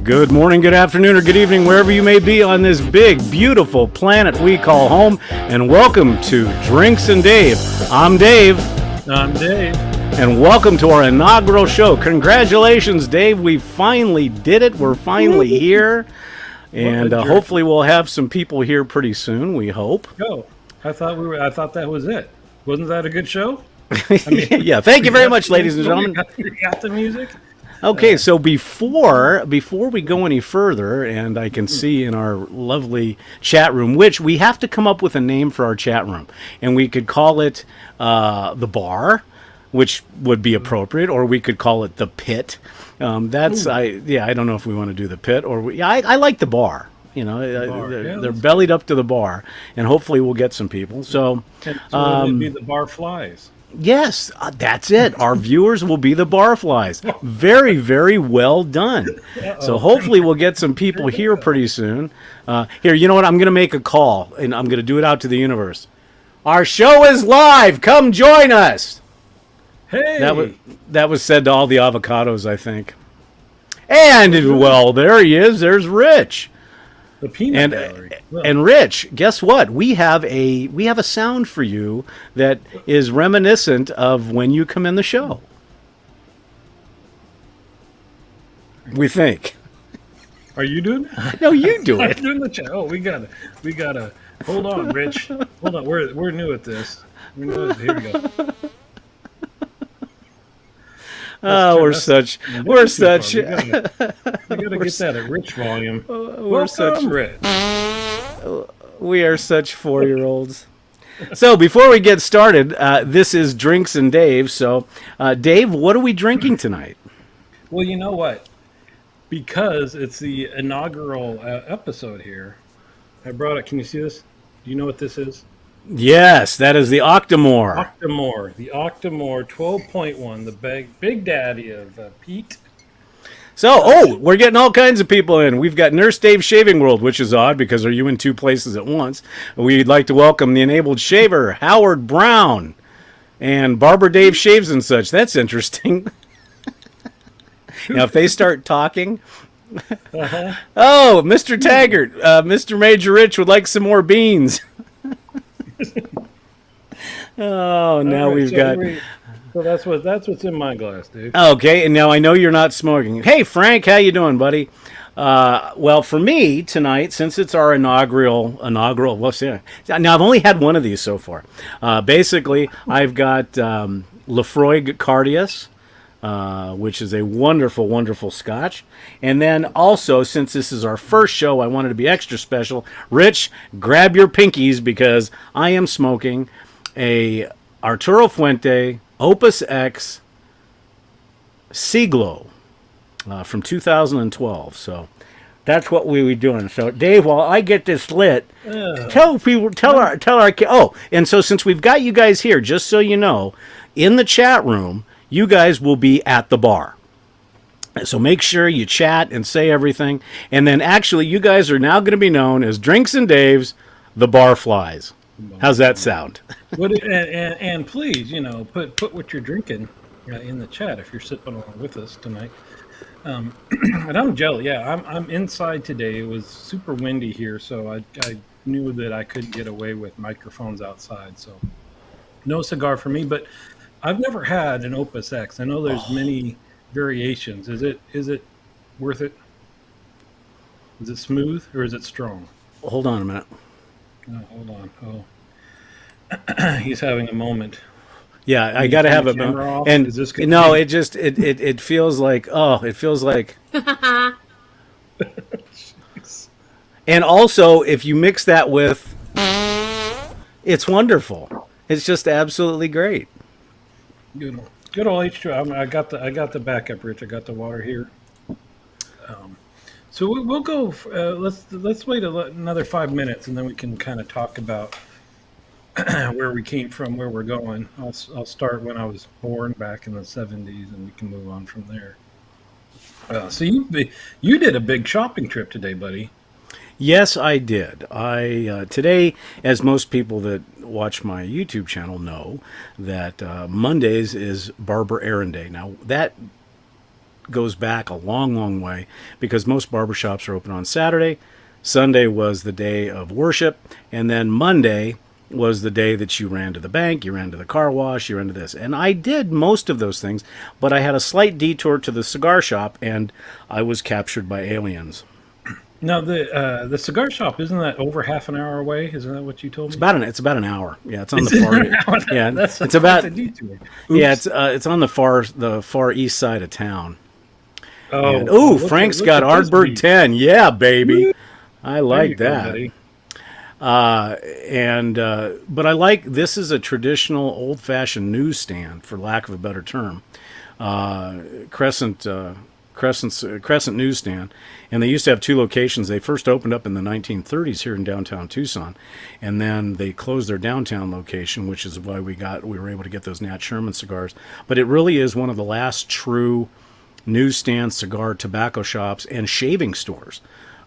Good morning, good afternoon, or good evening, wherever you may be on this big, beautiful planet we call home. And welcome to Drinks and Dave. I'm Dave. I'm Dave. And welcome to our inaugural show. Congratulations, Dave. We finally did it. We're finally here. And hopefully we'll have some people here pretty soon, we hope. Oh, I thought that was it. Wasn't that a good show? Yeah, thank you very much, ladies and gentlemen. You got the music? Okay, so before we go any further, and I can see in our lovely chat room, which we have to come up with a name for our chat room, and we could call it the bar, which would be appropriate, or we could call it the pit. I don't know if we want to do the pit, or I like the bar. You know, they're bellied up to the bar, and hopefully we'll get some people. So it'd be the bar flies. Yes, that's it. Our viewers will be the barflies. Very, very well done. So hopefully we'll get some people here pretty soon. Here, you know what? I'm going to make a call, and I'm going to do it out to the universe. Our show is live. Come join us. Hey. That was said to all the avocados, I think. And, well, there he is. There's Rich. The peanut gallery. And Rich, guess what? We have a sound for you that is reminiscent of when you come in the show. We think. Are you doing it? No, you do it. I'm doing the chat. Oh, we gotta. Hold on, Rich. Hold on. We're new at this. Here we go. We're such. We gotta get that at Rich volume. Rich. We are such 4-year-olds. So before we get started, this is Drinks and Dave. So, Dave, what are we drinking tonight? Well, you know what? Because it's the inaugural episode here, I brought it. Can you see this? Do you know what this is? Yes, that is the Octomore. The Octomore 12.1, the big daddy of Pete. So, we're getting all kinds of people in. We've got Nurse Dave Shaving World, which is odd because are you in two places at once? We'd like to welcome the Enabled Shaver, Howard Brown, and Barber Dave Shaves and Such. That's interesting. Now, if they start talking... Oh, Mr. Taggart, Mr. Major Rich would like some more beans. Oh, now we've got... So that's what's in my glass, dude. Okay, and now I know you're not smoking. Hey, Frank, how you doing, buddy? Well, for me tonight, since it's our inaugural. What's it? Now I've only had one of these so far. Basically, I've got Lefroy Cardias, which is a wonderful, wonderful Scotch, and then also since this is our first show, I wanted to be extra special. Rich, grab your pinkies because I am smoking a Arturo Fuente Opus X Siglo from 2012. So that's what we were doing. So Dave, while I get this lit, tell our and so since we've got you guys here, just so you know, in the chat room, you guys will be at the bar. So make sure you chat and say everything, and then actually you guys are now going to be known as Drinks and Dave's the Barflies. How's that sound? And please, put what you're drinking in the chat if you're sitting along with us tonight. And I'm jelly. Yeah, I'm inside today. It was super windy here, so I knew that I couldn't get away with microphones outside. So no cigar for me. But I've never had an Opus X. I know there's many variations. Is it worth it? Is it smooth or is it strong? Hold on a minute. Oh, hold on. Oh, he's having a moment. Yeah, I got to have a moment. And no, it feels like And also, if you mix that with, it's wonderful. It's just absolutely great. Good old H2O. I got the backup, Rich. I got the water here. So we'll go. Let's wait another 5 minutes, and then we can kind of talk about where we came from, where we're going. I'll start when I was born back in the 70s, and we can move on from there. So you did a big shopping trip today, buddy. Yes, I did. Today, as most people that watch my YouTube channel know, that Mondays is Barber Errand Day. Now that goes back a long, long way because most barbershops are open on Saturday. Sunday was the day of worship, and then Monday was the day that you ran to the bank, you ran to the car wash, you ran to this. And I did most of those things, but I had a slight detour to the cigar shop, and I was captured by aliens. Now the cigar shop, isn't that over half an hour away? Isn't that what you told me? It's about an hour. Yeah, it's on the far. Yeah, That's it's about. a detour. Yeah, Oops. it's on the far east side of town. Oh, And, ooh, look Frank's look got at this Ardbird beast. 10. Yeah, baby. I There you like go, that. buddy. But I like this is a traditional old-fashioned newsstand, for lack of a better term, Crescent newsstand, and they used to have two locations. They first opened up in the 1930s here in downtown Tucson, and then they closed their downtown location, which is why we were able to get those Nat Sherman cigars. But it really is one of the last true newsstand cigar tobacco shops and shaving stores.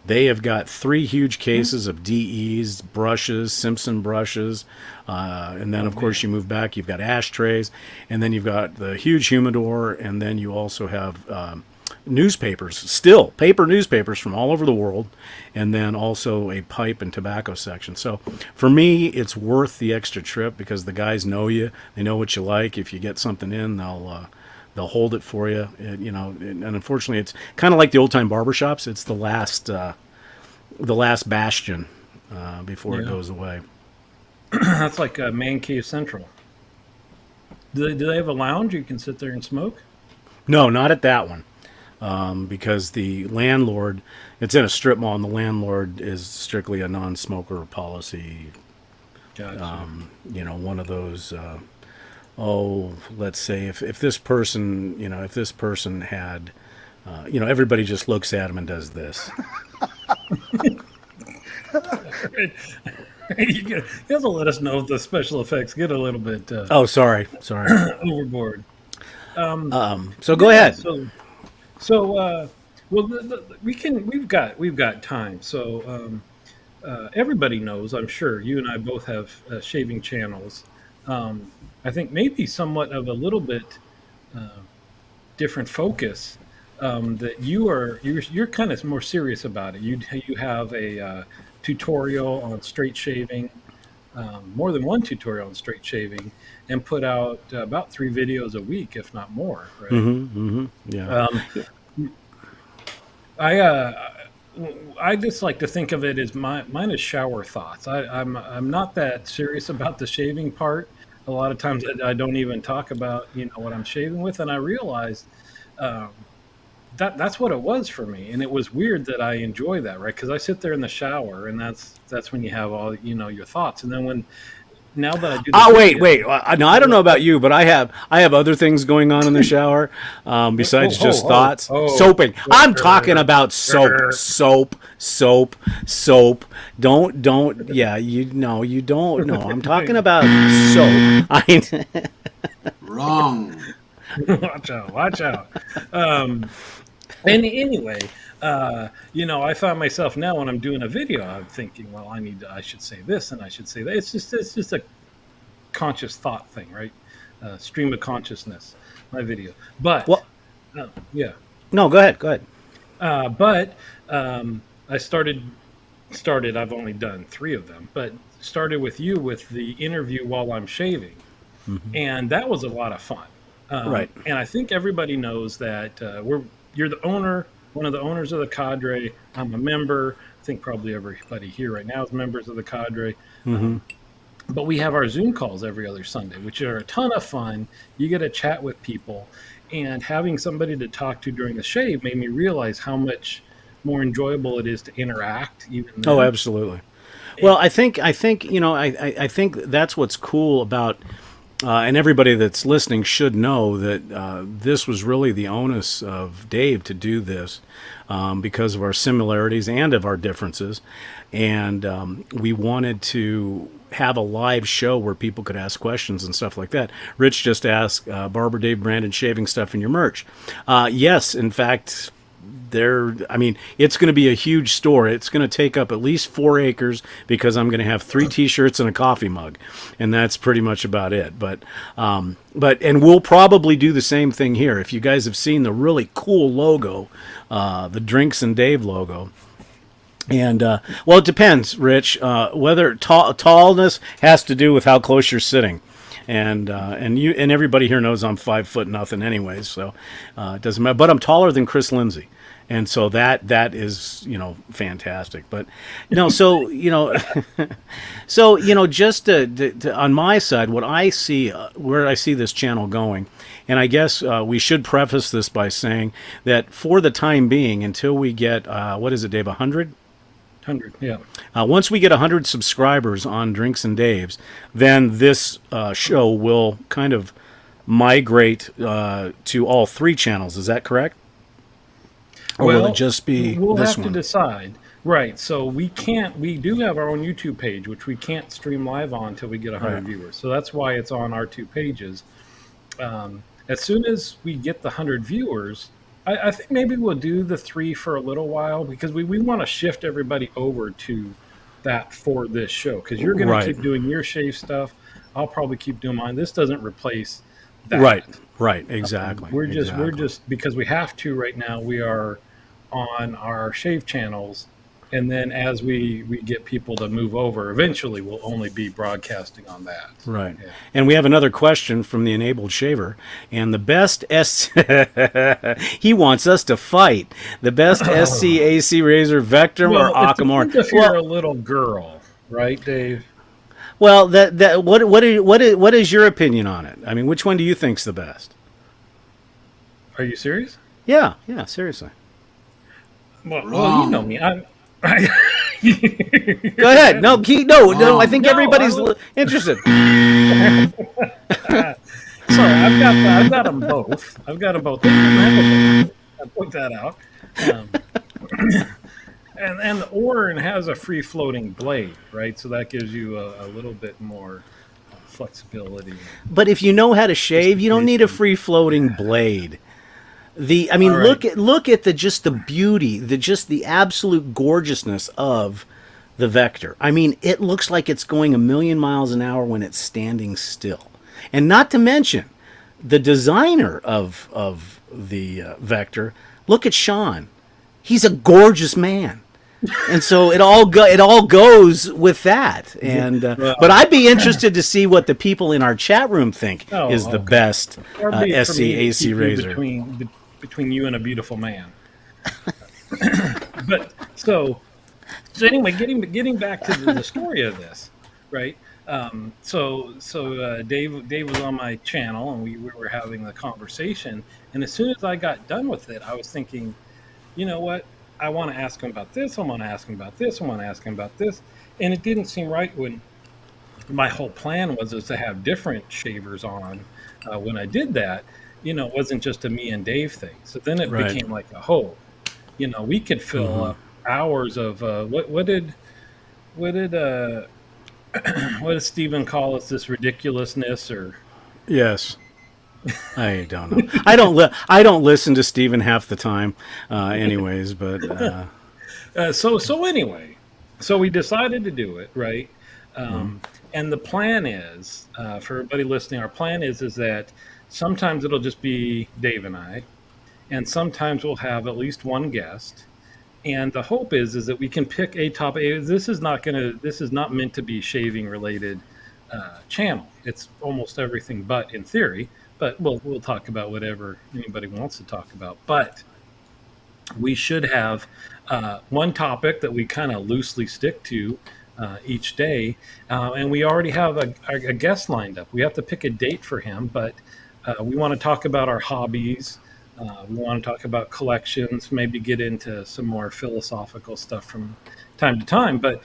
They have got 3 huge cases of DEs, brushes, Simpson brushes, and then, of course, you move back, you've got ashtrays, and then you've got the huge humidor, and then you also have newspapers, still paper newspapers from all over the world, and then also a pipe and tobacco section. So for me, it's worth the extra trip because the guys know you. They know what you like. If you get something in, they'll hold it for you. And unfortunately, it's kind of like the old time barbershops. It's the last bastion before it Yeah. goes away. That's like Man Cave Central. Do they have a lounge you can sit there and smoke? No, not at that one. Because the landlord, it's in a strip mall, and the landlord is strictly a non-smoker policy. Gotcha. One of those. Let's say if this person, had, everybody just looks at him and does this. You have to let us know if the special effects get a little bit Oh, sorry. overboard. So go Yeah. ahead. So, well, we've got time. So, everybody knows, I'm sure, you and I both have shaving channels. I think maybe somewhat of a little bit uh, different focus. That you're kind of more serious about it. You have a tutorial on straight shaving, more than one tutorial on straight shaving, and put out about 3 videos a week, if not more. Right. Yeah. Um, I just like to think of it as mine is shower thoughts. I'm not that serious about the shaving part. A lot of times I don't even talk about what I'm shaving with, and I realized um, that's what it was for me, and it was weird that I enjoy that, right? Because I sit there in the shower, and that's when you have all your thoughts, and then now that I do the Oh, video, wait. No, I don't know about you, but I have other things going on in the shower besides just thoughts. Soaping. I'm talking about soap. Don't. Yeah, you don't know. I'm talking about soap. Wrong. watch out. And anyway, I find myself now when I'm doing a video, I'm thinking, well, I should say this and I should say that. It's just a conscious thought thing, right? Stream of consciousness, my video. But Well, yeah, no, go ahead. but I started. I've only done 3 of them, but started with you with the interview while I'm shaving, and that was a lot of fun. Right. And I think everybody knows that you're the owner, one of the owners of the cadre. I'm a member. I think probably everybody here right now is members of the cadre. But we have our Zoom calls every other Sunday, which are a ton of fun. You get to chat with people, and having somebody to talk to during the shave made me realize how much more enjoyable it is to interact. Even Oh, then. absolutely. Well, I think I think that's what's cool about, and everybody that's listening should know that this was really the onus of Dave to do this because of our similarities and of our differences, and we wanted to have a live show where people could ask questions and stuff like that. Rich just asked, Barber Dave Brandon shaving stuff in your merch. Yes, in fact. I mean, it's going to be a huge store. It's going to take up at least 4 acres because I'm going to have 3 T-shirts and a coffee mug, and that's pretty much about it. And we'll probably do the same thing here. If you guys have seen the really cool logo, the Drinks and Dave logo. And well, it depends, Rich. Whether tallness has to do with how close you're sitting, and you and everybody here knows I'm 5 foot nothing, anyways. So it doesn't matter. But I'm taller than Chris Lindsay, and so that is fantastic. But so just on my side, what I see, where I see this channel going. And I guess we should preface this by saying that for the time being, until we get, what is it, Dave, 100? 100, yeah. Once we get 100 subscribers on Drinks and Dave's, then this show will kind of migrate to all 3 channels. Is that correct? Or will it just be we'll this have one? to decide. Right, so we do have our own YouTube page, which we can't stream live on until we get 100 Right. viewers. So that's why it's on our 2 pages. As soon as we get the 100 viewers, I think maybe we'll do the 3 for a little while, because we want to shift everybody over to that for this show, because you're going Right. to keep doing your shave stuff. I'll probably keep doing mine. This doesn't replace that. Right, exactly. We're just because we have to right now. We are on our shave channels, and then as we get people to move over, eventually we'll only be broadcasting on that. Right. Yeah. And we have another question from the Enabled Shaver. And the best he wants us to fight. The best SCAC razor, Vectrum or Akamor? If you're a little girl, right, Dave? Well, what is your opinion on it? I mean, which one do you think's the best? Are you serious? Yeah, seriously. Well, you know me. Go ahead. No. I think everybody's interested. So I've got them both. I've got them both. I point that out. And the Orin has a free floating blade, right? So that gives you a little bit more flexibility. But if you know how to shave, you don't need a free floating blade. Right. Look at the beauty, the absolute gorgeousness of the Vector. I mean, it looks like it's going 1,000,000 miles an hour when it's standing still. And not to mention, the designer of the Vector. Look at Sean; he's a gorgeous man, and so it all goes with that. And but I'd be interested to see what the people in our chat room think is the best SCAC razor. Between you and a beautiful man. But so anyway, getting back to the story of this, right? Dave was on my channel, and we were having the conversation. And as soon as I got done with it, I was thinking, you know what? I want to ask him about this. I want to ask him about this. I want to ask him about this. And it didn't seem right when my whole plan was to have different shavers on. When I did that, it wasn't just a me and Dave thing. So then it became like a whole. We could fill up hours of what did Stephen call us, this ridiculousness or? Yes. I don't know. I don't listen to Stephen half the time, anyways. But so anyway, so we decided to do it, right? And the plan is, for everybody listening, our plan is that sometimes it'll just be Dave and I, and sometimes we'll have at least one guest. And the hope is that we can pick a topic. This is not meant to be shaving related channel. It's almost everything but in theory. But we'll talk about whatever anybody wants to talk about. But we should have one topic that we kind of loosely stick to each day. And we already have a guest lined up. We have to pick a date for him, but we want to talk about our hobbies. We want to talk about collections, maybe get into some more philosophical stuff from time to time. But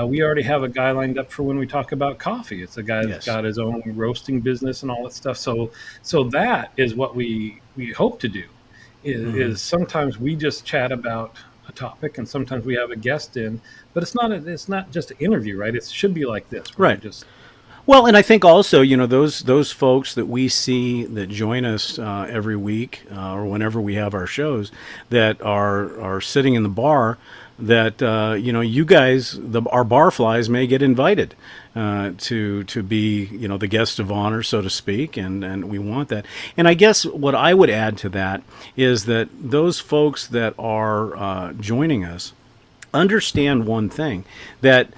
we already have a guy lined up for when we talk about coffee. It's a guy that's got his own roasting business and all that stuff. So that is what we hope to do. Is sometimes we just chat about a topic, and sometimes we have a guest in. But it's not just an interview, right? It should be like this, right. Well, and I think also, those folks that we see that join us every week or whenever we have our shows that are sitting in the bar, that you guys, our barflies, may get invited to be the guest of honor, so to speak, and we want that. And I guess what I would add to that is that those folks that are joining us understand one thing, that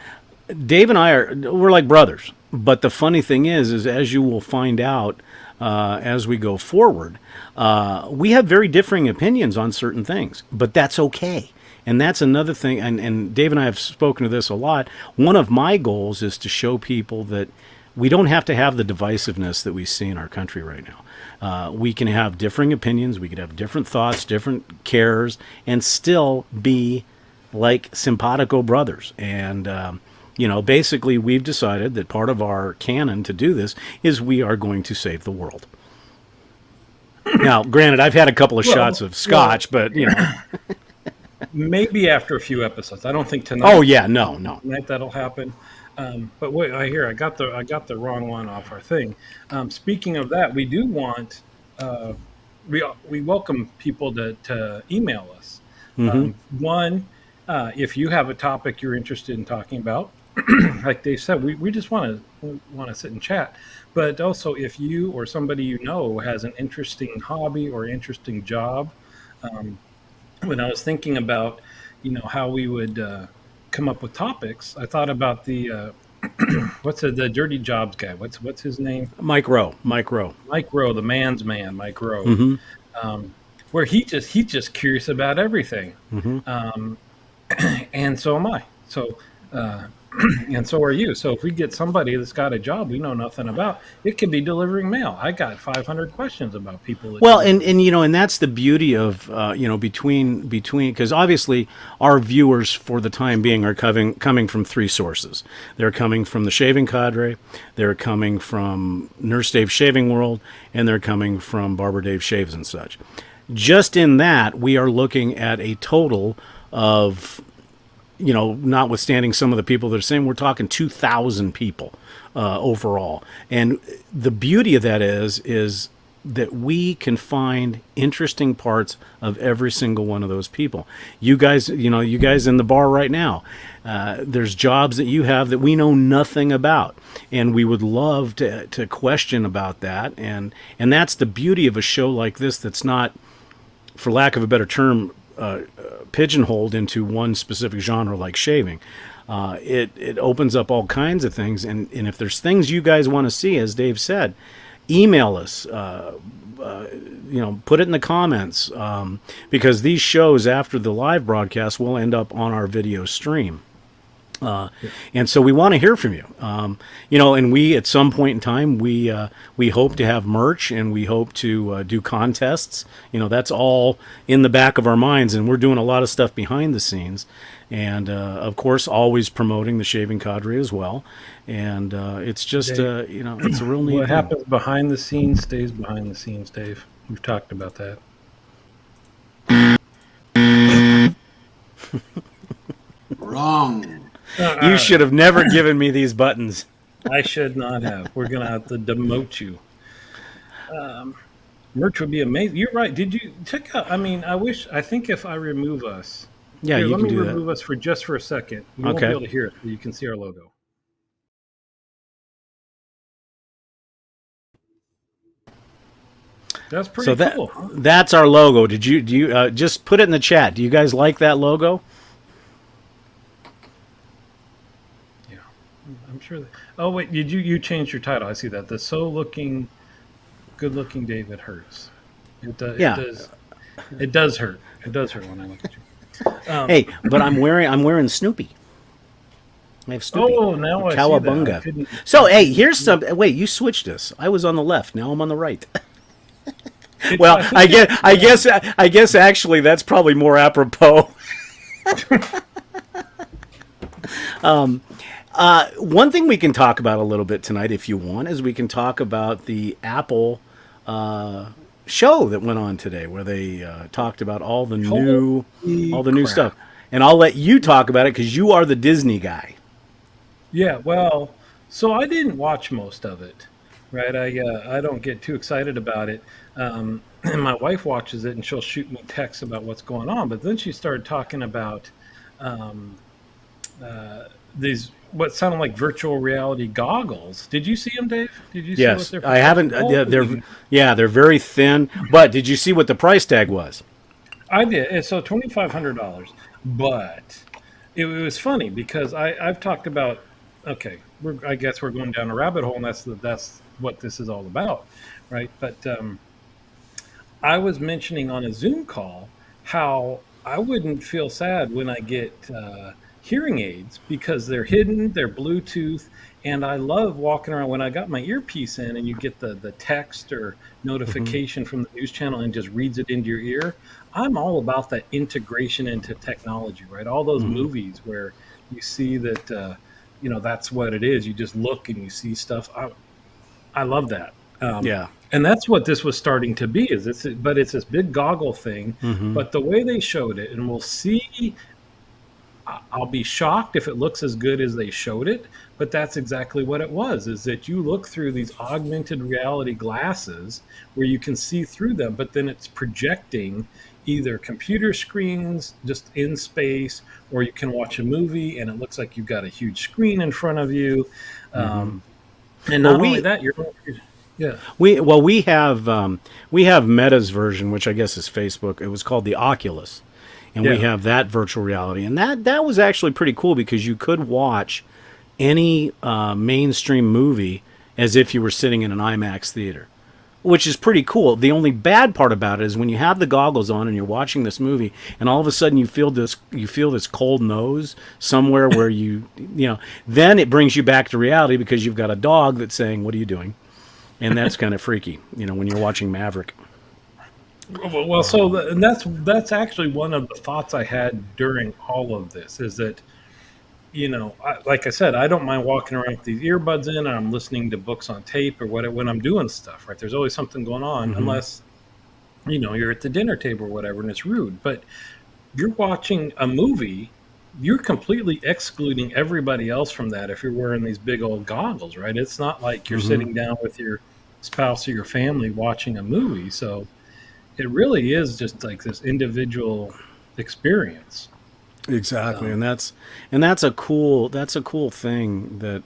Dave and we're like brothers. But the funny thing is as you will find out as we go forward, we have very differing opinions on certain things, but that's okay. And that's another thing. And Dave and I have spoken to this a lot. One of my goals is to show people that we don't have to have the divisiveness that we see in our country right now. We can have differing opinions. We can have different thoughts, different cares, and still be like simpatico brothers. And, basically we've decided that part of our canon to do this is we are going to save the world. Now, granted, I've had a couple of shots of scotch, but, maybe after a few episodes. I don't think tonight. Oh, yeah, no. Tonight that'll happen. But wait, I got the wrong one off our thing. Speaking of that, we do want we welcome people to email us. One, if you have a topic you're interested in talking about, like Dave said, we just want to sit and chat. But also, if you or somebody you know has an interesting hobby or interesting job, when I was thinking about, how we would come up with topics, I thought about the the dirty jobs guy. What's his name? Mike Rowe, the man's man, Mike Rowe. Where he's just curious about everything, and so am I. So. And so are you. So if we get somebody that's got a job we know nothing about, it could be delivering mail. I got 500 questions about people. Well, and that's the beauty of between because obviously our viewers for the time being are coming from three sources. They're coming from the Shaving Cadre, they're coming from Nurse Dave's Shaving World, and they're coming from Barber Dave Shaves and such. Just in that, we are looking at a total of, notwithstanding some of the people that are saying, we're talking 2,000 people overall. And the beauty of that is that we can find interesting parts of every single one of those people. You guys in the bar right now, there's jobs that you have that we know nothing about. And we would love to question about that. And that's the beauty of a show like this that's not, for lack of a better term, pigeonholed into one specific genre like shaving. It opens up all kinds of things, and if there's things you guys want to see, as Dave said, email us. Put it in the comments, because these shows after the live broadcast will end up on our video stream. And so we want to hear from you. And we, at some point in time, we hope to have merch, and we hope to do contests. That's all in the back of our minds, and we're doing a lot of stuff behind the scenes. And, of course, always promoting the Shaving Cadre as well. And it's just, it's a real neat What thing. happens behind the scenes stays behind the scenes, Dave. We've talked about that. Wrong. You should have never given me these buttons. I should not have. We're going to have to demote you. Merch would be amazing. You're right. Did you check out? I think if I remove us. Yeah, Here, you let can me do remove us for just for a second. You won't be able to hear it, but you can see our logo. That's pretty cool. Huh? That's our logo. Do you just put it in the chat? Do you guys like that logo? Yeah, I'm sure. Oh wait, did you changed your title? I see that. The good looking David hurts. It does. Yeah. It does hurt. It does hurt when I look at you. Hey, but I'm wearing Snoopy. I have Snoopy. Oh, now I Cowabunga. see that. So hey, here's some. Wait, you switched us. I was on the left. Now I'm on the right. Well, I guess actually that's probably more apropos. One thing we can talk about a little bit tonight, if you want, is we can talk about the Apple show that went on today, where they talked about all the new stuff. And I'll let you talk about it because you are the Disney guy. Yeah, well, So I didn't watch most of it, right? I don't get too excited about it. And my wife watches it, and she'll shoot me texts about what's going on. But then she started talking about um, these what sounded like virtual reality goggles. Did you see them, Dave? Did you see what Yes, they're I for? haven't. Holy, They're very thin. But did you see what the price tag was? I did. And so $2,500, but it was funny because I've talked about. Okay, I guess we're going down a rabbit hole, and that's what this is all about, right? But I was mentioning on a Zoom call how I wouldn't feel sad when I get hearing aids because they're hidden, they're Bluetooth, and I love walking around when I got my earpiece in and you get the text or Hmm. notification from the news channel and just reads it into your ear. I'm all about that integration into technology, right? All those Hmm. movies where you see that, that's what it is. You just look and you see stuff. I love that. Yeah. And that's what this was starting to be but it's this big goggle thing, Hmm. but the way they showed it, and we'll see, I'll be shocked if it looks as good as they showed it, but that's exactly what it was, is that you look through these augmented reality glasses where you can see through them, but then it's projecting either computer screens just in space, or you can watch a movie and it looks like you've got a huge screen in front of you. Hmm. Um, and Well, not only that, yeah. we have Meta's version, which I guess is Facebook. It was called the Oculus, and we Yeah. have that virtual reality, and that was actually pretty cool because you could watch any mainstream movie as if you were sitting in an IMAX theater, which is pretty cool. The only bad part about it is when you have the goggles on and you're watching this movie, and all of a sudden you feel this cold nose somewhere where then it brings you back to reality because you've got a dog that's saying, "What are you doing?" And that's kind of freaky, when you're watching Maverick. Well, and that's actually one of the thoughts I had during all of this is that, like I said, I don't mind walking around with these earbuds in and I'm listening to books on tape or whatever when I'm doing stuff, right? There's always something going on, Hmm. unless, you're at the dinner table or whatever and it's rude. But you're watching a movie, you're completely excluding everybody else from that if you're wearing these big old goggles, right? It's not like you're Hmm. sitting down with your spouse or your family watching a movie. So it really is just like this individual experience. Exactly, Um, and that's a cool thing that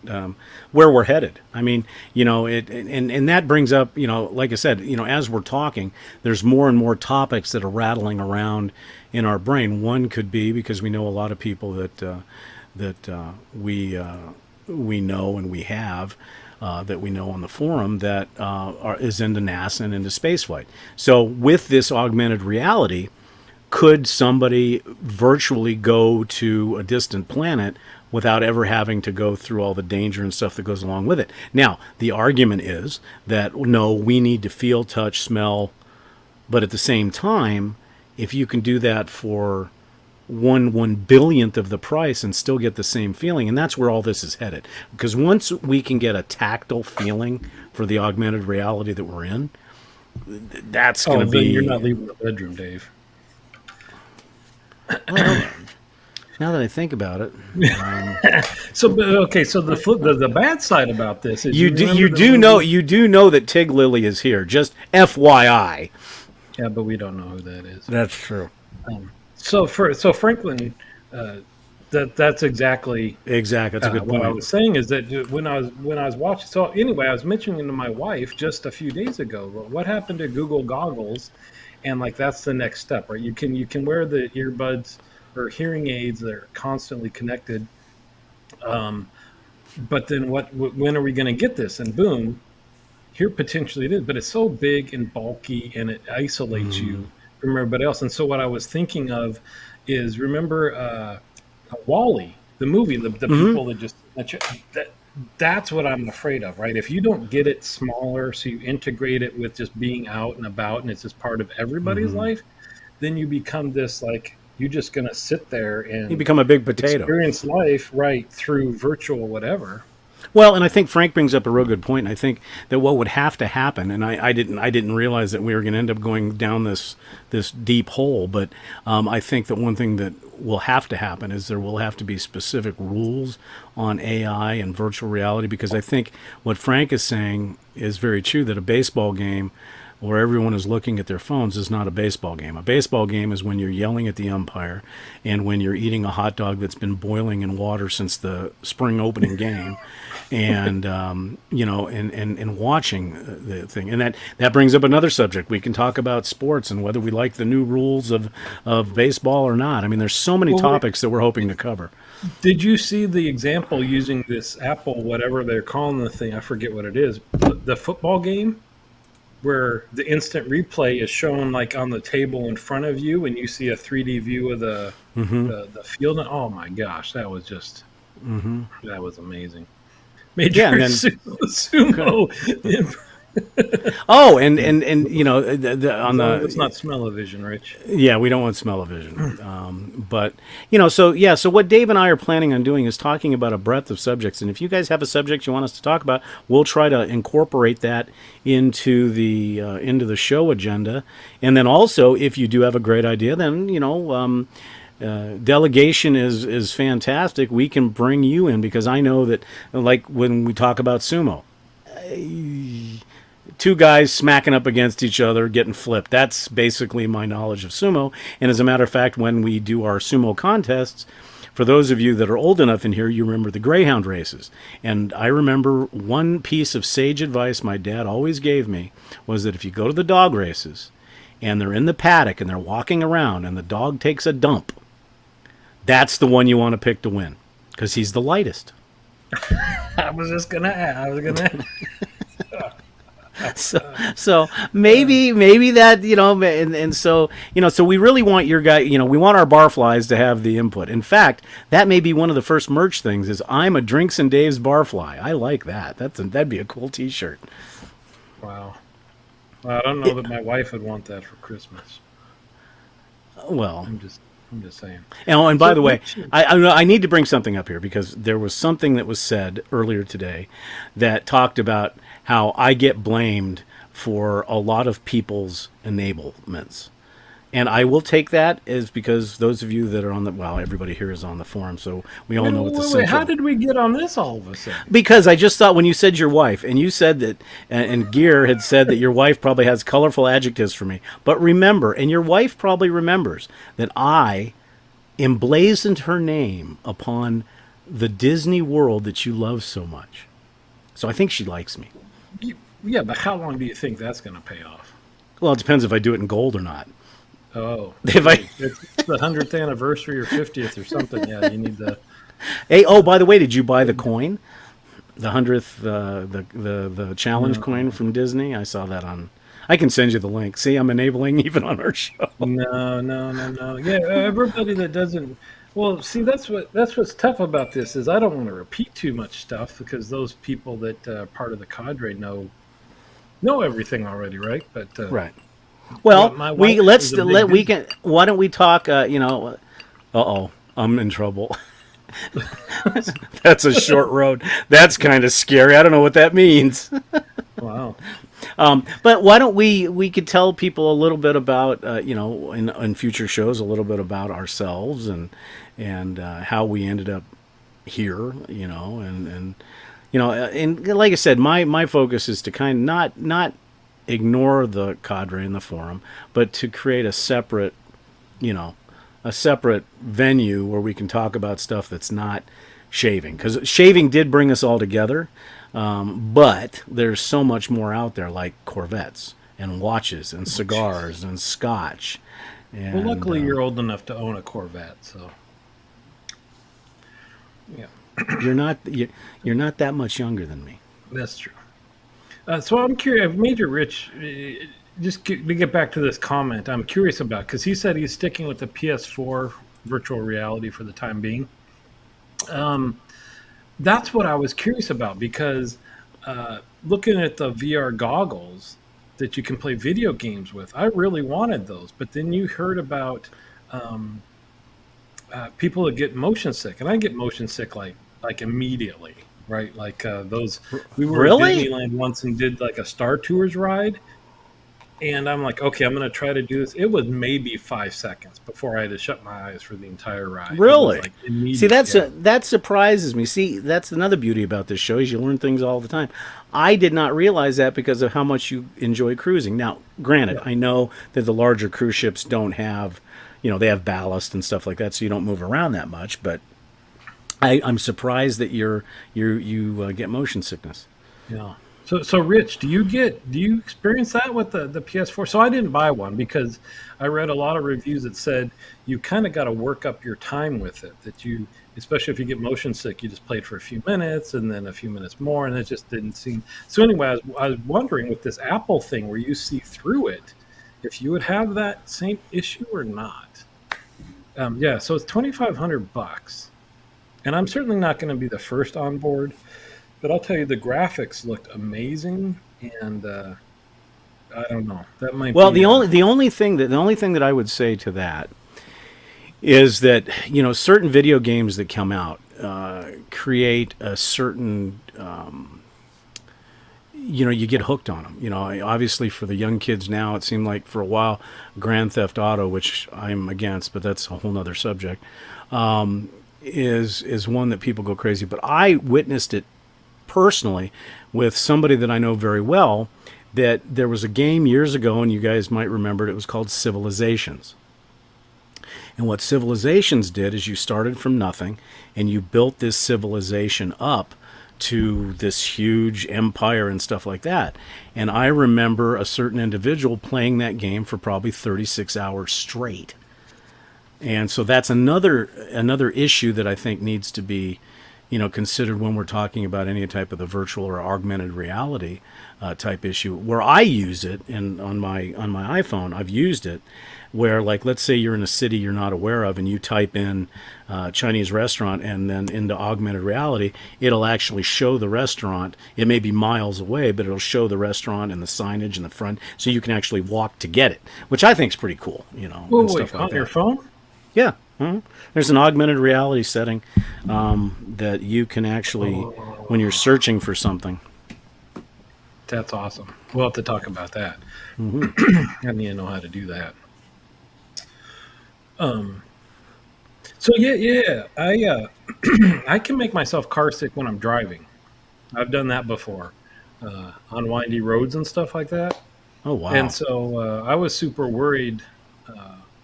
where we're headed. I mean, and that brings up, like I said, as we're talking, there's more and more topics that are rattling around in our brain. One could be because we know a lot of people that we know and we have. That we know on the forum that is into NASA and into spaceflight. So with this augmented reality, could somebody virtually go to a distant planet without ever having to go through all the danger and stuff that goes along with it? Now, the argument is that no, we need to feel, touch, smell, but at the same time, if you can do that for one billionth of the price and still get the same feeling, and that's where all this is headed. Because once we can get a tactile feeling for the augmented reality that we're in, that's going oh, to then you're be not leaving the bedroom, Dave. well. Now that I think about it, So, but, okay, so the bad side about this is you you do remember you the do know movie. you do know that Tig Lily is here. Just FYI. Yeah, but we don't know who that is. That's true. So Franklin, uh, that's exactly Exactly. That's a good what I point. was saying is that when I was watching. So anyway, I was mentioning to my wife just a few days ago, well, what happened to Google goggles, and like that's the next step, right? You can wear the earbuds or hearing aids that are constantly connected, um, but then when are we going to get this? And boom, here potentially it is, but it's so big and bulky and it isolates Mm-hmm. you from everybody else. And so what I was thinking of is remember Wally, the movie, the Mm-hmm. people that that's what I'm afraid of, right? If you don't get it smaller, so you integrate it with just being out and about, and it's just part of everybody's Mm-hmm. life, then you become this like you're just gonna sit there You and become a big potato. experience life right through virtual whatever. Well, and I think Frank brings up a real good point. And I think that what would have to happen, and I didn't realize that we were going to end up going down this deep hole. But I think that one thing that will have to happen is there will have to be specific rules on AI and virtual reality, because I think what Frank is saying is very true, that a baseball game where everyone is looking at their phones is not a baseball game. A baseball game is when you're yelling at the umpire and when you're eating a hot dog that's been boiling in water since the spring opening game, and and watching the thing. And that brings up another subject. We can talk about sports and whether we like the new rules of baseball or not. I mean, there's so many topics that we're hoping to cover. Did you see the example using this Apple, whatever they're calling the thing? I forget what it is. The football game, where the instant replay is shown like on the table in front of you, and you see a 3D view of the field. And, oh my gosh, that was just that was amazing. Major sumo. Oh, and Let's not smell-o-vision, Rich. Yeah, we don't want smell-o-vision. But so what Dave and I are planning on doing is talking about a breadth of subjects. And if you guys have a subject you want us to talk about, we'll try to incorporate that into the show agenda. And then also, if you do have a great idea, then delegation is fantastic. We can bring you in, because I know that, like when we talk about sumo, two guys smacking up against each other, getting flipped. That's basically my knowledge of sumo. And as a matter of fact, when we do our sumo contests, for those of you that are old enough in here, you remember the greyhound races. And I remember one piece of sage advice my dad always gave me was that if you go to the dog races and they're in the paddock and they're walking around and the dog takes a dump, that's the one you want to pick to win, because he's the lightest. I was gonna. So maybe that, so we really want your guy, we want our barflies to have the input. In fact, that may be one of the first merch things is I'm a Drinks and Dave's barfly. I like that. That'd be a cool T-shirt. Wow. Well, I don't know that my wife would want that for Christmas. Well, I'm just saying. And by the way, I need to bring something up here, because there was something that was said earlier today that talked about how I get blamed for a lot of people's enablements. And I will take that as, because those of you that are on everybody here is on the forum, so we all know what the central... How did we get on this all of a sudden? Because I just thought when you said your wife, and you said that, and Gear had said that your wife probably has colorful adjectives for me. But remember, and your wife probably remembers, that I emblazoned her name upon the Disney world that you love so much. So I think she likes me. Yeah, but how long do you think that's going to pay off? Well, it depends if I do it in gold or not. Oh, it's the 100th anniversary or 50th or something. Yeah, you need the. Hey, by the way, did you buy the coin? The 100th, the challenge coin from Disney? I saw that on. I can send you the link. See, I'm enabling even on our show. No. Yeah, everybody that doesn't. Well, see, that's what's tough about this is I don't want to repeat too much stuff, because those people that are part of the cadre know everything already, right? But right. Well, why don't we talk? I'm in trouble. That's a short road. That's kind of scary. I don't know what that means. Wow. But why don't we could tell people a little bit about in future shows a little bit about ourselves and how we ended up here, and like I said, my focus is to kind of not ignore the cadre in the forum, but to create a separate venue where we can talk about stuff that's not shaving, because shaving did bring us all together. But there's so much more out there, like Corvettes and watches and cigars and scotch. And, well, luckily you're old enough to own a Corvette, so yeah. You're not that much younger than me. That's true. So I'm curious, Major Rich, just to get back to this comment, I'm curious about, because he said he's sticking with the PS4 virtual reality for the time being. That's what I was curious about, because looking at the VR goggles that you can play video games with, I really wanted those. But then you heard about people that get motion sick, and I get motion sick like immediately. right? Like those, we were at Really? Disneyland once and did like a Star Tours ride. And I'm like, okay, I'm going to try to do this. It was maybe 5 seconds before I had to shut my eyes for the entire ride. It was Really? like See, immediate. Yeah. that surprises me. See, that's another beauty about this show is you learn things all the time. I did not realize that because of how much you enjoy cruising. Now, granted, Yeah. I know that the larger cruise ships don't have, they have ballast and stuff like that, so you don't move around that much. But I'm surprised that you get motion sickness. Yeah. So Rich, do you experience that with the PS4? So I didn't buy one because I read a lot of reviews that said you kind of got to work up your time with it. That you, especially if you get motion sick, you just play it for a few minutes and then a few minutes more, and it just didn't seem. So anyway, I was wondering with this Apple thing where you see through it, if you would have that same issue or not. Yeah. So it's $2,500, and I'm certainly not going to be the first on board. But I'll tell you, the graphics looked amazing, and I don't know. That might Well, be. the only thing that I would say to that is that certain video games that come out create a certain you get hooked on them. Obviously for the young kids now, it seemed like for a while, Grand Theft Auto, which I'm against, but that's a whole nother subject, is one that people go crazy. But I witnessed it personally with somebody that I know very well. That there was a game years ago, and you guys might remember it. It was called Civilizations. And what Civilizations did is you started from nothing, and you built this civilization up to this huge empire and stuff like that. And I remember a certain individual playing that game for probably 36 hours straight. And so that's another issue that I think needs to be, considered when we're talking about any type of the virtual or augmented reality type issue. Where I use it, and on my iPhone, I've used it, where like let's say you're in a city you're not aware of, and you type in Chinese restaurant, and then into augmented reality, it'll actually show the restaurant. It may be miles away, but it'll show the restaurant and the signage in the front, so you can actually walk to get it, which I think is pretty cool. Whoa, And wait, stuff like on that. your phone? Yeah. There's an augmented reality setting that you can actually, when you're searching for something. That's awesome. We'll have to talk about that. I need to know how to do that. So yeah. I can make myself car sick when I'm driving. I've done that before on windy roads and stuff like that. Oh, wow. And so I was super worried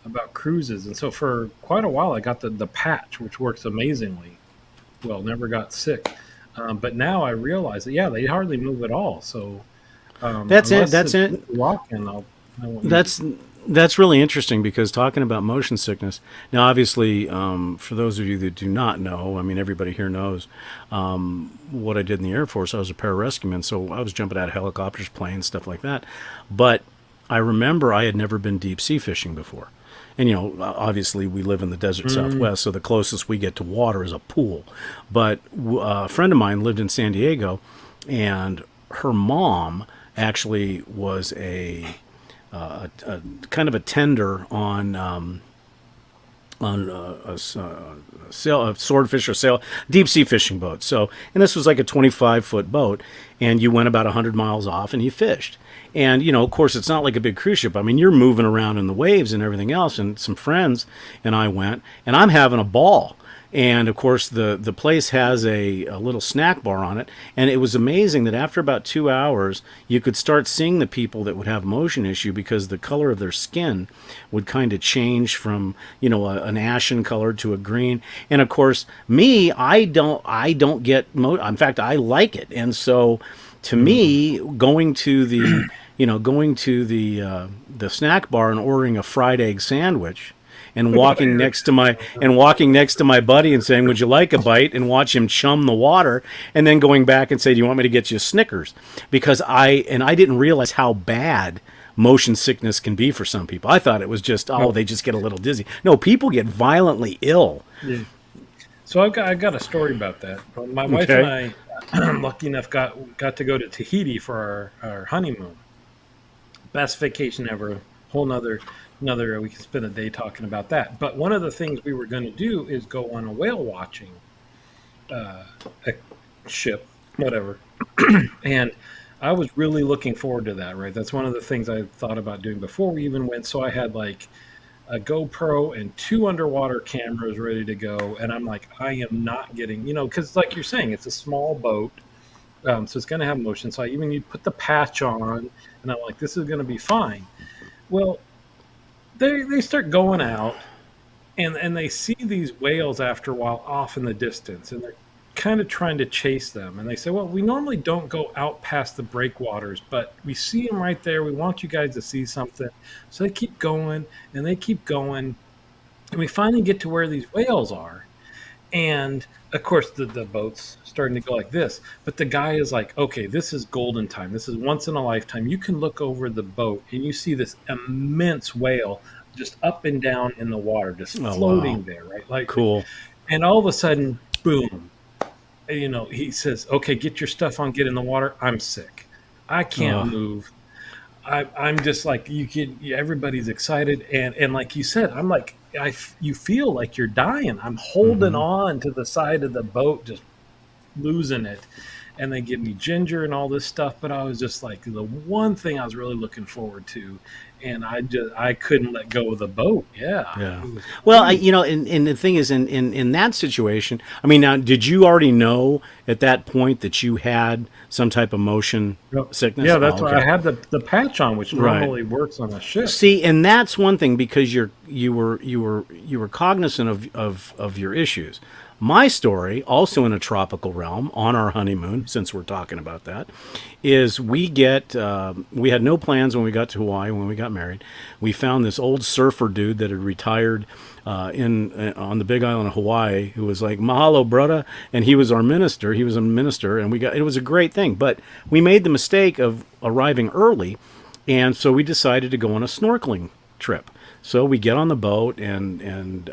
about cruises. And so for quite a while, I got the patch, which works amazingly. Well, never got sick. But now I realize that, yeah, they hardly move at all. So That's it. unless That's it's it. walking, I won't use it. That's really interesting because talking about motion sickness. Now, obviously, for those of you that do not know, I mean, everybody here knows what I did in the Air Force. I was a pararescueman, so I was jumping out of helicopters, planes, stuff like that. But I remember I had never been deep sea fishing before. And, obviously we live in the desert Southwest, so the closest we get to water is a pool. But a friend of mine lived in San Diego, and her mom actually was a kind of a tender on a swordfish or sail deep sea fishing boat. So, and this was like a 25-foot boat, and you went about 100 miles off and you fished. And of course, it's not like a big cruise ship. I mean, you're moving around in the waves and everything else. And some friends and I went, and I'm having a ball. And of course, the place has a little snack bar on it. And it was amazing that after about 2 hours, you could start seeing the people that would have motion issue because the color of their skin would kind of change from, an ashen color to a green. And of course, me, I don't get in fact, I like it. And so to me, going to the the snack bar and ordering a fried egg sandwich, and walking next to my buddy and saying, "Would you like a bite?" and watch him chum the water, and then going back and say, "Do you want me to get you a Snickers?" Because I didn't realize how bad motion sickness can be for some people. I thought it was just they just get a little dizzy. No, people get violently ill. Yeah. So I got a story about that. My wife and I, lucky enough, got to go to Tahiti for our honeymoon. Best vacation ever. Whole nother we can spend a day talking about that. But one of the things we were going to do is go on a whale watching ship, whatever. And I was really looking forward to that, right? That's one of the things I thought about doing before we even went. So I had like a GoPro and two underwater cameras ready to go. And I'm like, I am not getting, because like you're saying, it's a small boat. So it's going to have motion. So I even you put the patch on, and I'm like, this is going to be fine. Well, they start going out, and they see these whales after a while off in the distance, and they're kind of trying to chase them. And they say, well, we normally don't go out past the breakwaters, but we see them right there. We want you guys to see something. So they keep going, and they keep going, and we finally get to where these whales are. And of course, the boat's starting to go like this. But the guy is like, okay, this is golden time. This is once in a lifetime. You can look over the boat and you see this immense whale just up and down in the water, just floating wow. there, right? Like, Cool. and all of a sudden, boom, he says, okay, get your stuff on, get in the water. I'm sick. I can't Oh. move. I'm just like everybody's excited, and like you said, I'm like you feel like you're dying. I'm holding Hmm. on to the side of the boat, just losing it. And they give me ginger and all this stuff, but I was just like the one thing I was really looking forward to, and I couldn't let go of the boat. Yeah, Yeah. it was Well, great. and the thing is, in that situation, I mean, now, did you already know at that point that you had some type of motion Yep. sickness? Yeah, that's Oh, why I okay. had the patch on, which Right. normally works on a ship. See, and that's one thing because you were cognizant of your issues. My story, also in a tropical realm, on our honeymoon, since we're talking about that, is we had no plans when we got to Hawaii when we got married. We found this old surfer dude that had retired in on the Big Island of Hawaii, who was like mahalo brother, and he was our minister. He was a minister, and it was a great thing. But we made the mistake of arriving early, and so we decided to go on a snorkeling trip. So we get on the boat and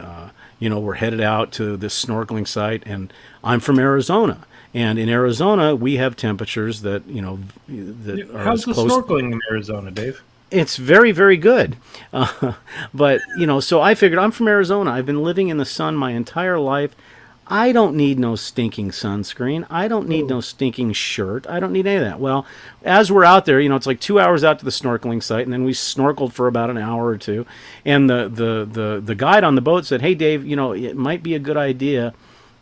we're headed out to this snorkeling site. And I'm from Arizona, and in Arizona we have temperatures that that are as How's the close. snorkeling in Arizona, Dave? It's very, very good. But so I figured I'm from Arizona. I've been living in the sun my entire life. I don't need no stinking sunscreen. I don't need no Oh, stinking shirt. I don't need any of that. Well, as we're out there, it's like 2 hours out to the snorkeling site, and then we snorkeled for about an hour or two. And the guide on the boat said, "Hey, Dave, it might be a good idea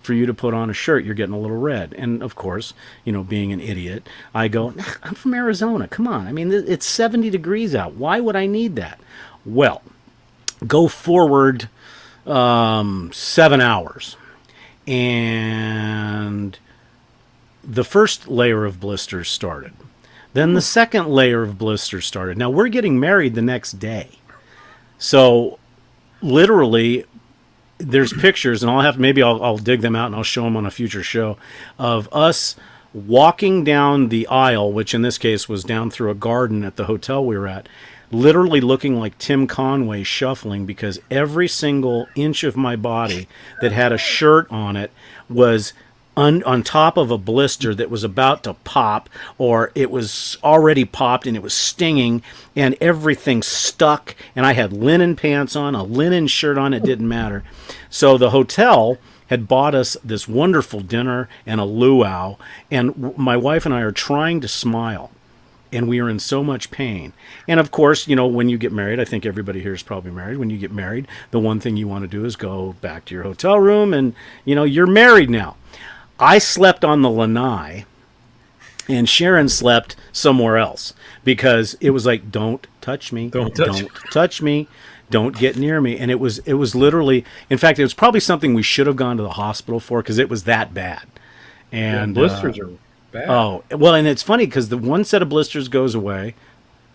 for you to put on a shirt. You're getting a little red." And of course, being an idiot, I go, "Nah, I'm from Arizona. Come on. I mean, it's 70 degrees out. Why would I need that?" Well, go forward 7 hours and the first layer of blisters started. Then the second layer of blisters started. Now we're getting married the next day. So literally there's pictures, and I'll dig them out and I'll show them on a future show, of us walking down the aisle, which in this case was down through a garden at the hotel we were at, literally looking like Tim Conway shuffling, because every single inch of my body that had a shirt on it was on top of a blister that was about to pop, or it was already popped and it was stinging, and everything stuck. And I had linen pants on, a linen shirt on, it didn't matter. So the hotel had bought us this wonderful dinner and a luau, and my wife and I are trying to smile, and we are in so much pain. And of course, when you get married, I think everybody here is probably married. When you get married, the one thing you want to do is go back to your hotel room, and you're married now. I slept on the lanai, and Sharon slept somewhere else, because it was like, don't touch me, don't touch don't touch me, don't get near me. And it was literally, in fact, it was probably something we should have gone to the hospital for, because it was that bad. Yeah, And blisters are bad. oh well, and it's funny because the one set of blisters goes away,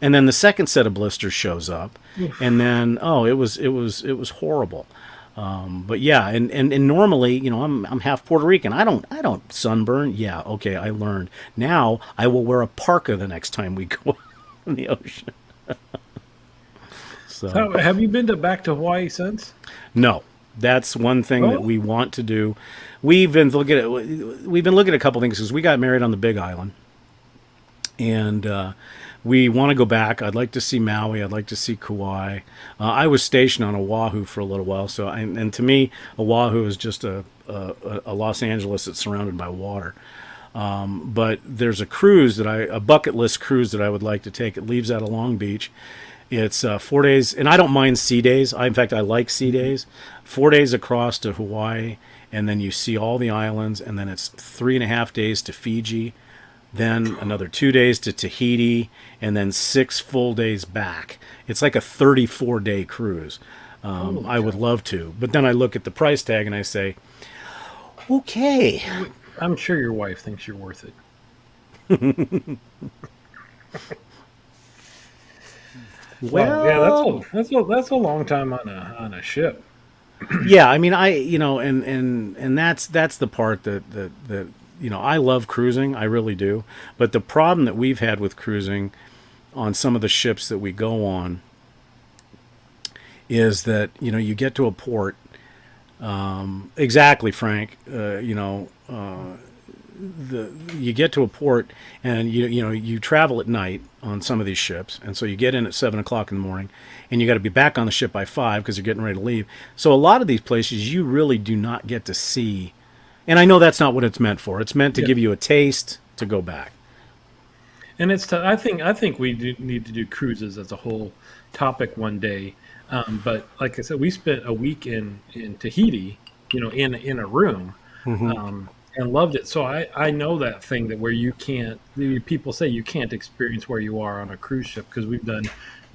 and then the second set of blisters shows up, and then it was horrible. But yeah, and normally, I'm half Puerto Rican. I don't sunburn. Yeah, okay, I learned. Now I will wear a parka the next time we go in the ocean. So So, have you been back to Hawaii since? no, that's one thing that Oh, we want to do. We've been looking at a couple things because we got married on the Big Island, and we want to go back. I'd like to see Maui. I'd like to see Kauai. I was stationed on Oahu for a little while, and to me, Oahu is just a Los Angeles that's surrounded by water. But there's a bucket list cruise that I would like to take. It leaves out of Long Beach. It's 4 days, and I don't mind sea days. In fact, I like sea days. 4 days across to Hawaii, and then you see all the islands, and then it's 3.5 days to Fiji, then another 2 days to Tahiti, and then 6 full days back. It's like a 34-day cruise. I would love to, but then I look at the price tag and I say, okay. I'm sure your wife thinks you're worth it. Well, yeah, that's a long time on a ship. yeah, I mean, and that's the part that I love cruising, I really do. But the problem that we've had with cruising on some of the ships that we go on is that you get to a port. Exactly, Frank. You get to a port, and you travel at night on some of these ships, and so you get in at 7 o'clock in the morning, and you got to be back on the ship by 5 because you're getting ready to leave. So a lot of these places you really do not get to see, and I know that's not what it's meant for. It's meant to give you a taste to go back. And I think we need to do cruises as a whole topic one day. But like I said, we spent a week in Tahiti, in a room. And loved it. So I know that thing that where people say you can't experience where you are on a cruise ship, because we've done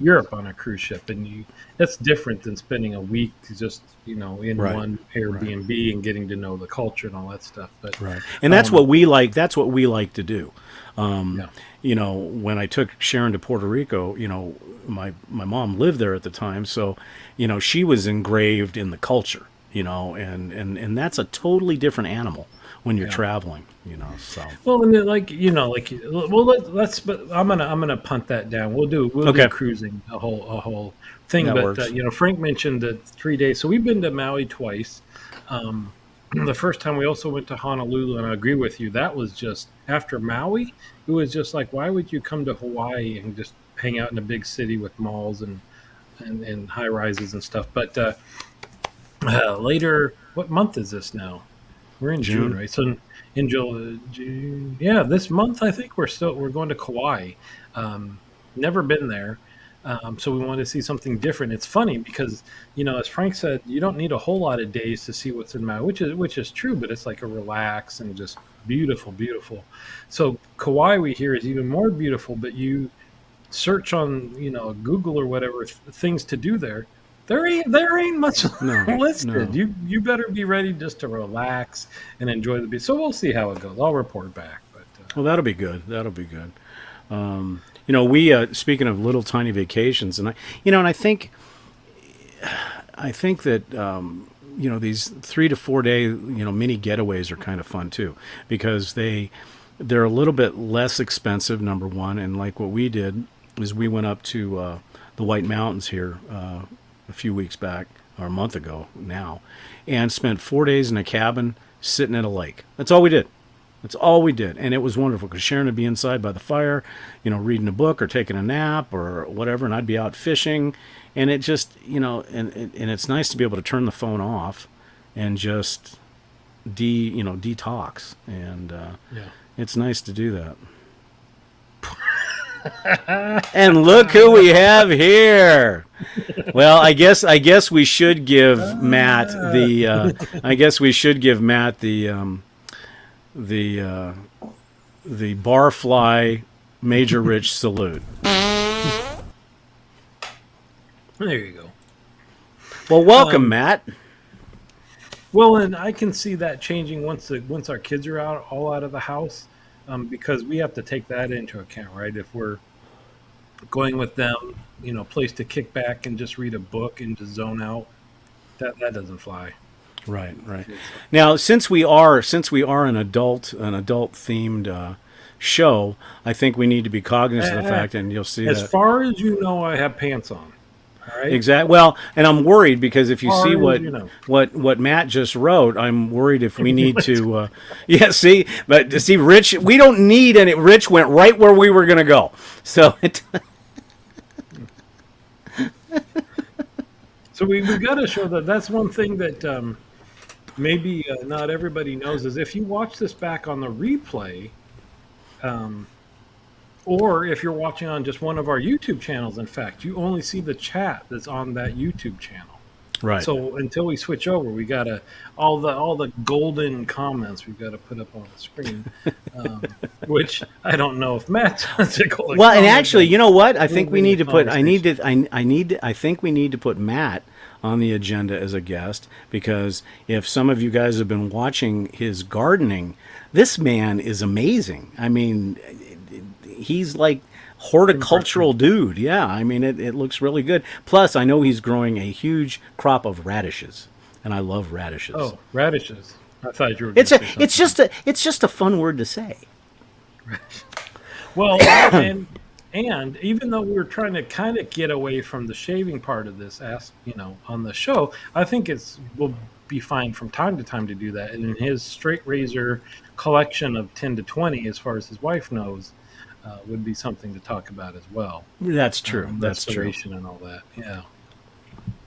Europe on a cruise ship, and that's different than spending a week just in one Airbnb and getting to know the culture and all that stuff. But and that's what we like. That's what we like to do. When I took Sharon to Puerto Rico, my mom lived there at the time, so she was engraved in the culture. And that's a totally different animal when you're traveling, so. Well, and let's. But I'm gonna punt that down. We'll do cruising a whole thing. That but works. Frank mentioned the 3 days. So we've been to Maui twice. The first time we also went to Honolulu, and I agree with you. That was just after Maui. It was just like, why would you come to Hawaii and just hang out in a big city with malls and high rises and stuff? But later, what month is this now? We're in June, right? So in June, this month I think we're going to Kauai. Never been there, so we want to see something different. It's funny because as Frank said, you don't need a whole lot of days to see what's in Maui, which is true, but it's like a relax and just beautiful, beautiful. So Kauai, we hear, is even more beautiful. But you search on Google or whatever things to do there. There ain't much listed. No. You better be ready just to relax and enjoy the beach. So we'll see how it goes. I'll report back. But well, that'll be good. That'll be good. We speaking of little tiny vacations, and I think that these 3 to 4 day mini getaways are kind of fun too, because they're a little bit less expensive. Number one, and like what we did is we went up to the White Mountains here a few weeks back, or a month ago now, and spent 4 days in a cabin sitting at a lake. That's all we did. That's all we did. And it was wonderful because Sharon would be inside by the fire, reading a book or taking a nap or whatever, and I'd be out fishing. And it just, and it's nice to be able to turn the phone off and just detox. And it's nice to do that. And look who we have here. Well, I guess we should give Matt the the barfly Major Rich salute. there you go. Well, welcome, Matt. Well, and I can see that changing once our kids are all out of the house, because we have to take that into account, right? If we're going with them, place to kick back and just read a book and just zone out, that doesn't fly. Right. Now, since we are an adult themed show, I think we need to be cognizant of the fact, and you'll see as that. far as I have pants on. All right. Exactly. Well, and I'm worried because if you see Far as what Matt just wrote, I'm worried if we need to. See, Rich, we don't need any. Rich went right where we were going to go. So. So we've got to show that. That's one thing that maybe not everybody knows is if you watch this back on the replay, um, or if you're watching on just one of our YouTube channels, in fact, you only see the chat that's on that YouTube channel. Right. So until we switch over, we gotta all the golden comments we've got to put up on the screen, which I don't know if Matt's to go. Well, and actually, you know what? I think we need to put. I think we need to put Matt on the agenda as a guest, because if some of you guys have been watching his gardening, this man is amazing. I mean, he's like horticultural dude. Yeah, I mean, it looks really good. Plus, I know he's growing a huge crop of radishes, and I love radishes. Oh, radishes! I thought you were. It's just a fun word to say. Well, and even though we were trying to kind of get away from the shaving part of this, on the show, I think will be fine from time to time to do that. And in his straight razor collection of 10 to 20, as far as his wife knows, would be something to talk about as well. That's true. That's true. Restoration and all that. Yeah.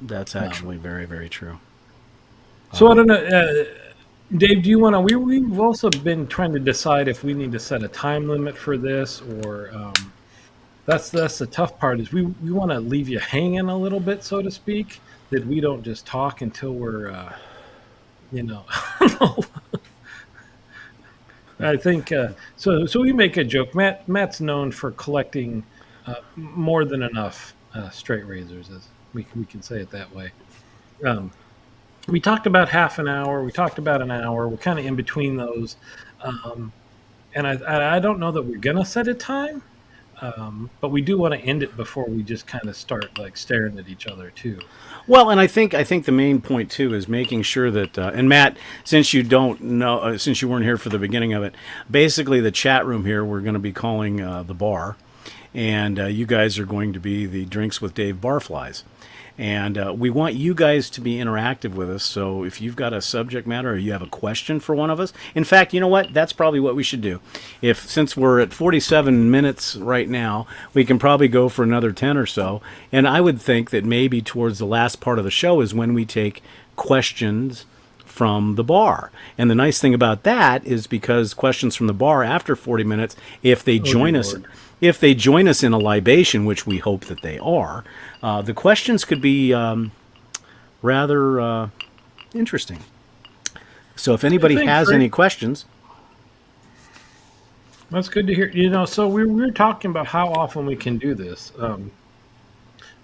That's actually very, very true. So I don't know, Dave. Do you want to? We've also been trying to decide if we need to set a time limit for this, or that's the tough part. Is we want to leave you hanging a little bit, so to speak, that we don't just talk until we're, I think so. So we make a joke. Matt's known for collecting more than enough straight razors, as we can say it that way. We talked about half an hour. We talked about an hour. We're kind of in between those, and I don't know that we're gonna set a time, but we do want to end it before we just kind of start like staring at each other too. Well, and I think the main point too is making sure that and Matt, since you don't know, since you weren't here for the beginning of it, basically the chat room here we're going to be calling the bar, and you guys are going to be the Drinks with Dave Barflies. And we want you guys to be interactive with us. So if you've got a subject matter or you have a question for one of us, in fact, you know what? That's probably what we should do. Since we're at 47 minutes right now, we can probably go for another 10 or so. And I would think that maybe towards the last part of the show is when we take questions from the bar. And the nice thing about that is because questions from the bar after 40 minutes, if they join us in a libation, which we hope that they are, the questions could be rather interesting. So if anybody has any questions. That's good to hear. So we were talking about how often we can do this.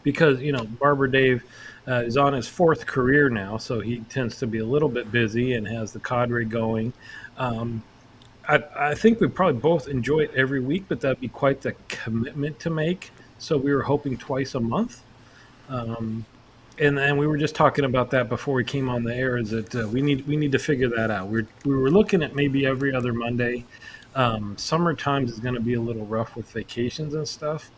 Because, Barber Dave is on his fourth career now, so he tends to be a little bit busy and has the cadre going. I think we probably both enjoy it every week, but that'd be quite the commitment to make. So we were hoping twice a month. And we were just talking about that before we came on the air, is that we need to figure that out. We were looking at maybe every other Monday. Summer times is going to be a little rough with vacations and stuff,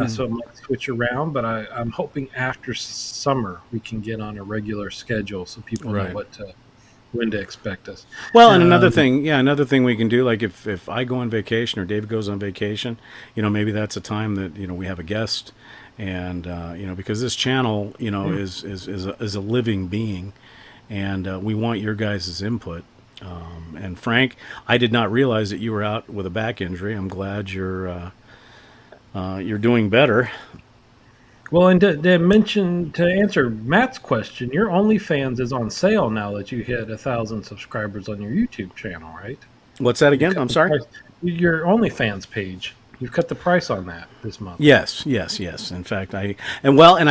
so it might switch around. But I'm hoping after summer we can get on a regular schedule so people know when to expect us. Well, and another thing we can do, like if I go on vacation or David goes on vacation, maybe that's a time that we have a guest, and because this channel is a living being, and we want your guys' input. And Frank, I did not realize that you were out with a back injury. I'm glad you're doing better. Well, and to answer Matt's question, your OnlyFans is on sale now that you hit 1,000 subscribers on your YouTube channel, right? What's that again? I'm sorry? Your OnlyFans page. You've cut the price on that this month. Yes. In fact, I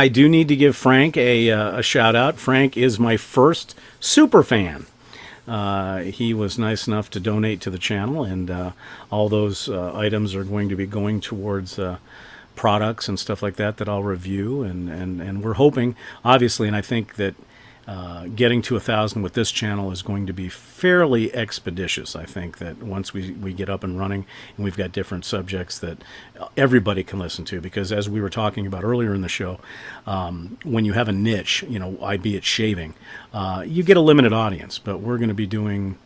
do need to give Frank a shout out. Frank is my first super fan. He was nice enough to donate to the channel, and all those items are going to be going towards products and stuff like that I'll review, and we're hoping, obviously, and I think that getting to 1,000 with this channel is going to be fairly expeditious. I think that once we get up and running and we've got different subjects that everybody can listen to, because as we were talking about earlier in the show, when you have a niche, be it shaving, you get a limited audience, but we're going to be doing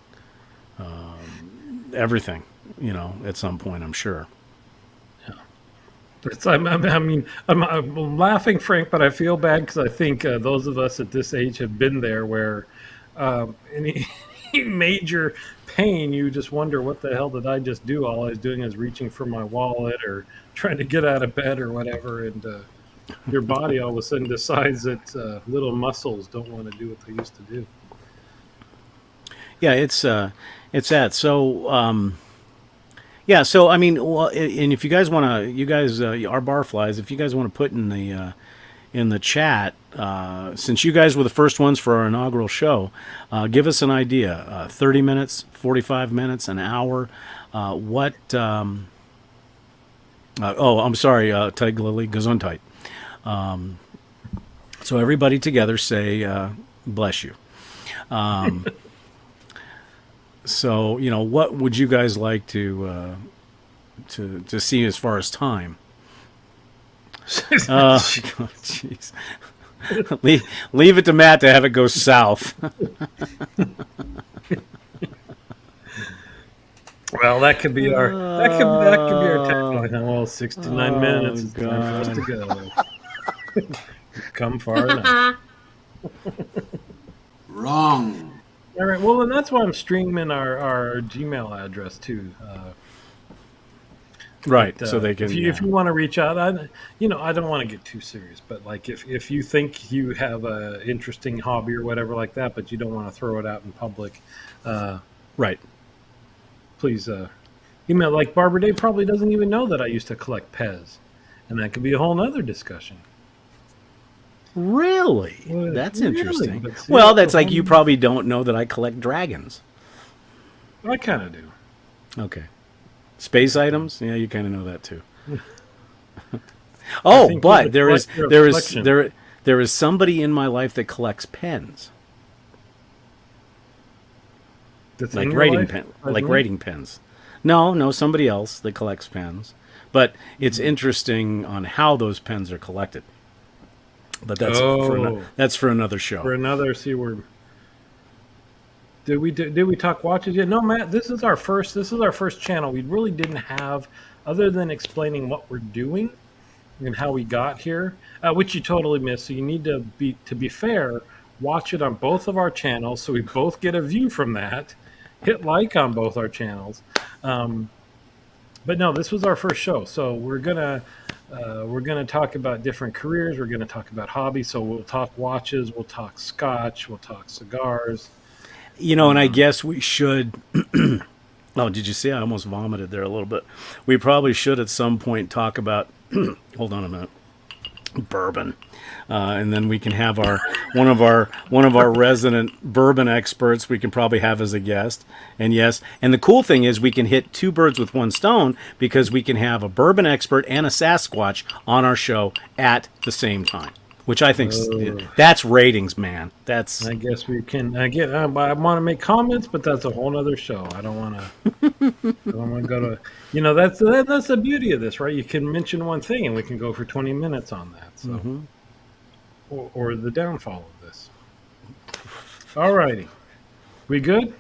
everything, at some point, I'm sure. I'm laughing, Frank, but I feel bad because I think those of us at this age have been there where any major pain, you just wonder what the hell did I just do? All I was doing is reaching for my wallet or trying to get out of bed or whatever, and your body all of a sudden decides that little muscles don't want to do what they used to do. Yeah, it's that. So yeah, so I mean, well, and if you guys want to, you guys, our barflies, if you guys want to put in the chat, since you guys were the first ones for our inaugural show, give us an idea. 30 minutes, 45 minutes, an hour. What? Oh, I'm sorry, Tig Lily, Gesundheit. So everybody together say, bless you. So, you know, what would you guys like to see as far as time? Jeez. leave it to Matt to have it go south. Well, that could be our tagline. Well, 69 minutes. It's time for us to go. Come far enough. Wrong. All right. Well, and that's why I'm streaming our Gmail address too. Right. But, So they can. if you want to reach out, I don't want to get too serious, but like if you think you have a interesting hobby or whatever like that, but you don't want to throw it out in public, right. Please email. Like Barbara Day probably doesn't even know that I used to collect Pez, and that could be a whole nother discussion. Really? Well, that's really, interesting. but see, Well, that's like you probably don't know that I collect dragons. I kind of do. Okay. Space items? Yeah, you kind of know that too. I Oh, think but you're there the is collector of selection. there is somebody in my life that collects pens, That's like in your rating life, pen, like presently? rating pens. No, somebody else that collects pens. But it's interesting on how those pens are collected. But that's for another show. For another, see where. Did we talk watches yet? No, Matt. This is our first channel. We really didn't have, other than explaining what we're doing and how we got here, which you totally missed. So you need to be fair, watch it on both of our channels so we both get a view from that. Hit like on both our channels. But no, this was our first show, so we're gonna talk about different careers. We're gonna talk about hobbies. So we'll talk watches. We'll talk scotch. We'll talk cigars. You know, and I guess we should. Oh, did you see? I almost vomited there a little bit. We probably should at some point talk about. Hold on a minute. Bourbon, and then we can have one of our resident bourbon experts. We can probably have as a guest. And yes, and the cool thing is we can hit two birds with one stone because we can have a bourbon expert and a Sasquatch on our show at the same time. Which I think that's ratings, man. That's. I guess we can. I want to make comments, but that's a whole other show. I don't want to. I don't want to go to. You know, that's the beauty of this, right? You can mention one thing, and we can go for 20 minutes on that. So, or the downfall of this. All righty, we good?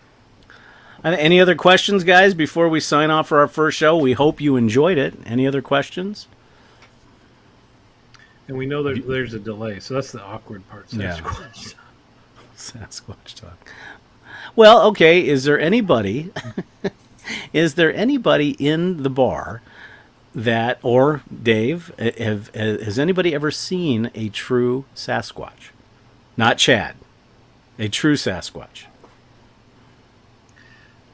Any other questions, guys? Before we sign off for our first show, we hope you enjoyed it. Any other questions? And we know there's a delay, so that's the awkward part. Sasquatch talk. Well, okay. Is there anybody in the bar that, or Dave, has anybody ever seen a true Sasquatch? Not Chad. A true Sasquatch.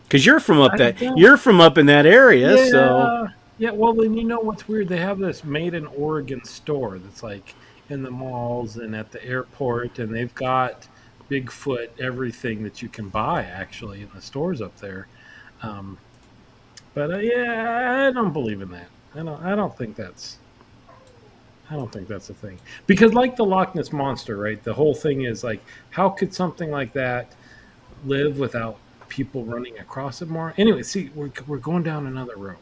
Because you're from up in that area, yeah. so. Yeah, well, then you know what's weird? They have this Made in Oregon store that's like in the malls and at the airport, and they've got Bigfoot everything that you can buy actually in the stores up there. But yeah, I don't believe in that. I don't think that's a thing. Because like the Loch Ness Monster, right? The whole thing is like, how could something like that live without people running across it more? Anyway, see, we're going down another road.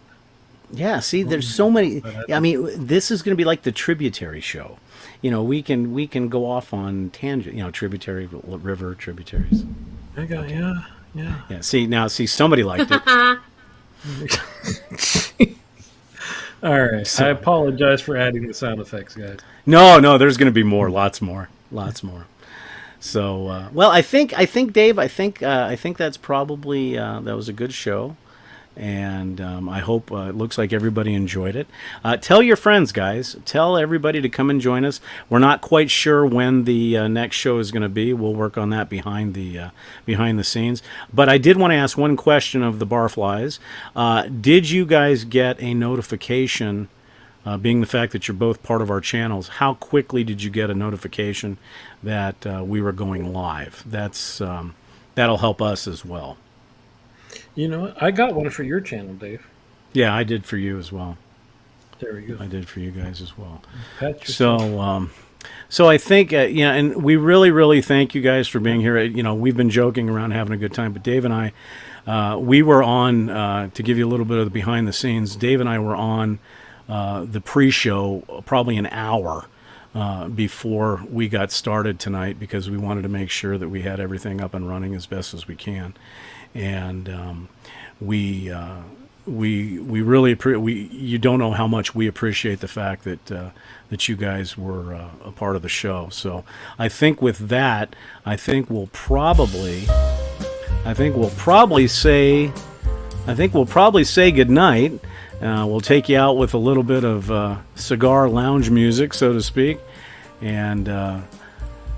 Yeah, see, there's so many. I mean, this is going to be like the tributary show. You know, we can go off on tangent. You know, tributary river tributaries. Yeah. See, somebody liked it. All right, so, I apologize for adding the sound effects, guys. No, there's going to be more, lots more. So, well, I think Dave, I think that's probably that was a good show, and I hope it looks like everybody enjoyed it. Tell your friends, guys. Tell everybody to come and join us. We're not quite sure when the next show is going to be. We'll work on that behind the scenes. But I did want to ask one question of the Barflies. Did you guys get a notification? Being the fact that you're both part of our channels, how quickly did you get a notification that we were going live? That'll help us as well. You know what? I got one for your channel, Dave. Yeah, I did for you as well. There we go. I did for you guys as well. So, so I think, yeah, and we really, really thank you guys for being here. You know, we've been joking around, having a good time, but Dave and I, we were on, to give you a little bit of the behind the scenes, Dave and I were on the pre-show probably an hour before we got started tonight, because we wanted to make sure that we had everything up and running as best as we can. And we really you don't know how much we appreciate the fact that you guys were a part of the show. So I think with that, I think we'll probably say good night. We'll take you out with a little bit of cigar lounge music, so to speak. And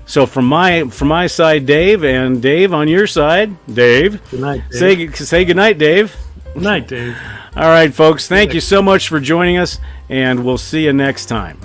so from my side, Dave, and Dave on your side, Dave. good night, Dave. Say good night, Dave. Good night, Dave. All right, folks. Thank you so much for joining us, and we'll see you next time.